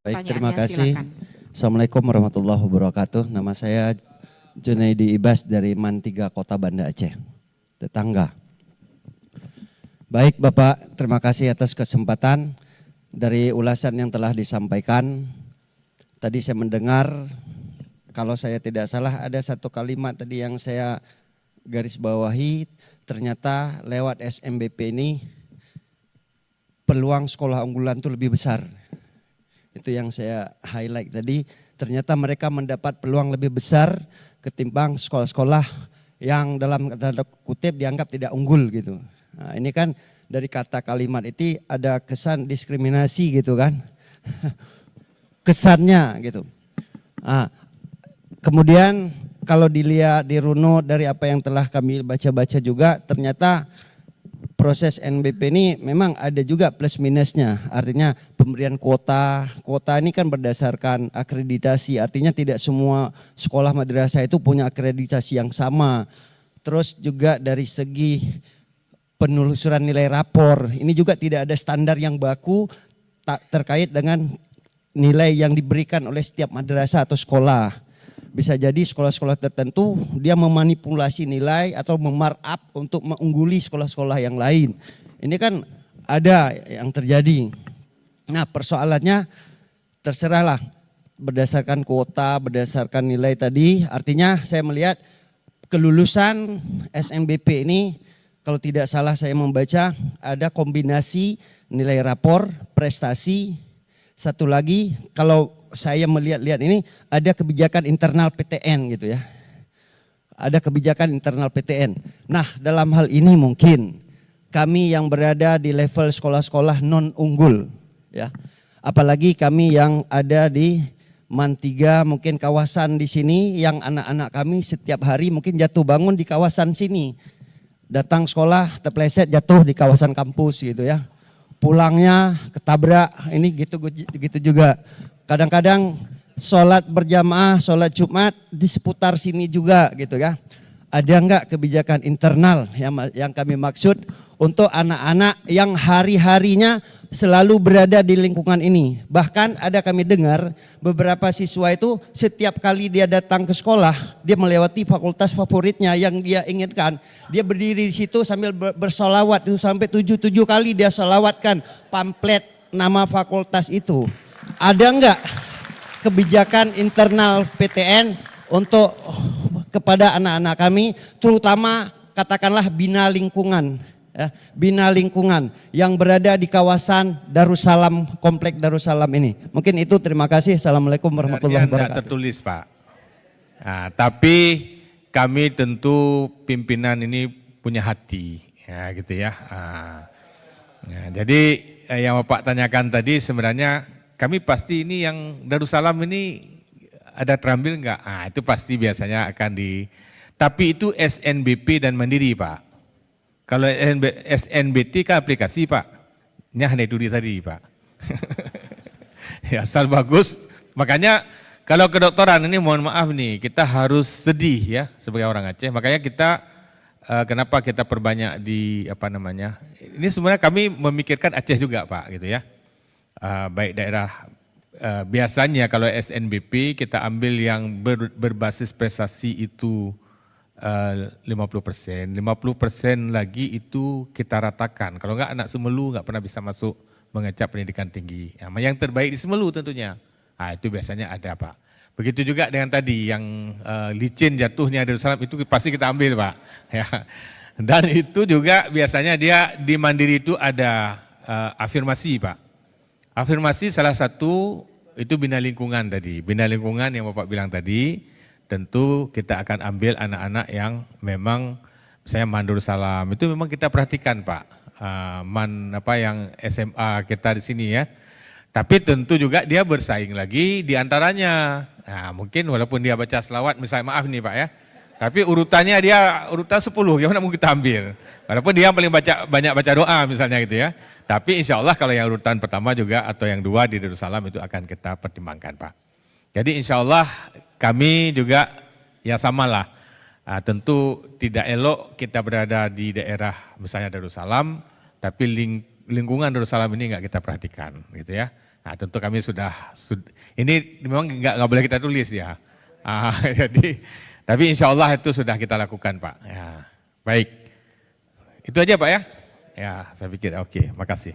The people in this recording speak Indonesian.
Baik, terima kasih. Silakan. Assalamualaikum warahmatullahi wabarakatuh. Nama saya Junaidi Ibas dari Man 3 Kota Banda Aceh, tetangga. Baik Bapak, terima kasih atas kesempatan dari ulasan yang telah disampaikan. Tadi saya mendengar, kalau saya tidak salah ada satu kalimat tadi yang saya garis bawahi, ternyata lewat SMBP ini peluang sekolah unggulan itu lebih besar. Itu yang saya highlight tadi, ternyata mereka mendapat peluang lebih besar ketimbang sekolah-sekolah yang dalam tanda kutip dianggap tidak unggul gitu. Nah, ini kan dari kata kalimat itu ada kesan diskriminasi gitu kan. Kesannya gitu. Nah, kemudian kalau dilihat dirunut dari apa yang telah kami baca-baca juga, ternyata proses NBP ini memang ada juga plus minusnya. Artinya pemberian kuota ini kan berdasarkan akreditasi. Artinya tidak semua sekolah madrasah itu punya akreditasi yang sama. Terus juga dari segi penelusuran nilai rapor, ini juga tidak ada standar yang baku terkait dengan nilai yang diberikan oleh setiap madrasah atau sekolah. Bisa jadi sekolah-sekolah tertentu dia memanipulasi nilai atau memarkup untuk mengungguli sekolah-sekolah yang lain. Ini kan ada yang terjadi. Nah, persoalannya terserahlah berdasarkan kuota, berdasarkan nilai tadi. Artinya saya melihat kelulusan SNBP ini kalau tidak salah saya membaca ada kombinasi nilai rapor, prestasi. Satu lagi kalau saya melihat-lihat ini ada kebijakan internal PTN gitu ya. Ada kebijakan internal PTN. Nah, dalam hal ini mungkin kami yang berada di level sekolah-sekolah non unggul ya. Apalagi kami yang ada di Man 3 mungkin kawasan di sini yang anak-anak kami setiap hari mungkin jatuh bangun di kawasan sini. Datang sekolah terpleset jatuh di kawasan kampus gitu ya. Pulangnya ketabrak, ini gitu juga. Kadang-kadang sholat berjamaah, sholat Jumat di seputar sini juga gitu ya. Ada enggak kebijakan internal yang kami maksud untuk anak-anak yang hari-harinya selalu berada di lingkungan ini. Bahkan ada kami dengar beberapa siswa itu setiap kali dia datang ke sekolah, dia melewati fakultas favoritnya yang dia inginkan. Dia berdiri di situ sambil bersolawat itu sampai 7 kali dia solawatkan pamflet nama fakultas itu. Ada enggak kebijakan internal PTN untuk kepada anak-anak kami, terutama katakanlah bina lingkungan, ya, bina lingkungan yang berada di kawasan Darussalam, komplek Darussalam ini. Mungkin itu, terima kasih. Assalamualaikum warahmatullahi wabarakatuh. Tidak tertulis Pak. Nah, tapi kami tentu pimpinan ini punya hati, ya gitu ya. Jadi yang Bapak tanyakan tadi sebenarnya kami pasti ini yang Darussalam ini ada terambil enggak? Itu pasti biasanya akan tapi itu SNBP dan Mandiri Pak. Kalau SNBT kan aplikasi Pak. Ini hanya itu tadi Pak. Ya asal bagus. Makanya kalau kedokteran ini mohon maaf nih, kita harus sedih ya sebagai orang Aceh. Makanya kita kenapa kita perbanyak di ini sebenarnya kami memikirkan Aceh juga Pak gitu ya. Baik daerah biasanya kalau SNBP kita ambil yang berbasis prestasi itu 50%, 50% lagi itu kita ratakan. Kalau enggak anak Semelu enggak pernah bisa masuk mengecap pendidikan tinggi. Yang terbaik di Semelu tentunya. Itu biasanya ada Pak. Begitu juga dengan tadi yang licin jatuhnya Darussalam itu pasti kita ambil Pak. Ya. Dan itu juga biasanya dia di Mandiri itu ada afirmasi Pak. Afirmasi salah satu itu bina lingkungan tadi. Bina lingkungan yang Bapak bilang tadi, tentu kita akan ambil anak-anak yang memang misalnya Man Darussalam itu memang kita perhatikan Pak. Yang SMA kita di sini ya. Tapi tentu juga dia bersaing lagi di antaranya. Nah, mungkin walaupun dia baca selawat misalnya maaf nih Pak ya. Tapi urutannya dia urutan 10, gimana mau kita ambil? Walaupun dia paling banyak baca doa misalnya gitu ya. Tapi insya Allah kalau yang urutan pertama juga atau yang 2 di Darussalam itu akan kita pertimbangkan Pak. Jadi insya Allah kami juga ya samalah. Tentu tidak elok kita berada di daerah misalnya Darussalam, tapi lingkungan Darussalam ini nggak kita perhatikan, gitu ya. Nah, tentu kami ini memang nggak boleh kita tulis ya. Jadi, tapi insya Allah itu sudah kita lakukan, Pak. Ya, baik, itu aja Pak ya. Ya, saya pikir oke, makasih.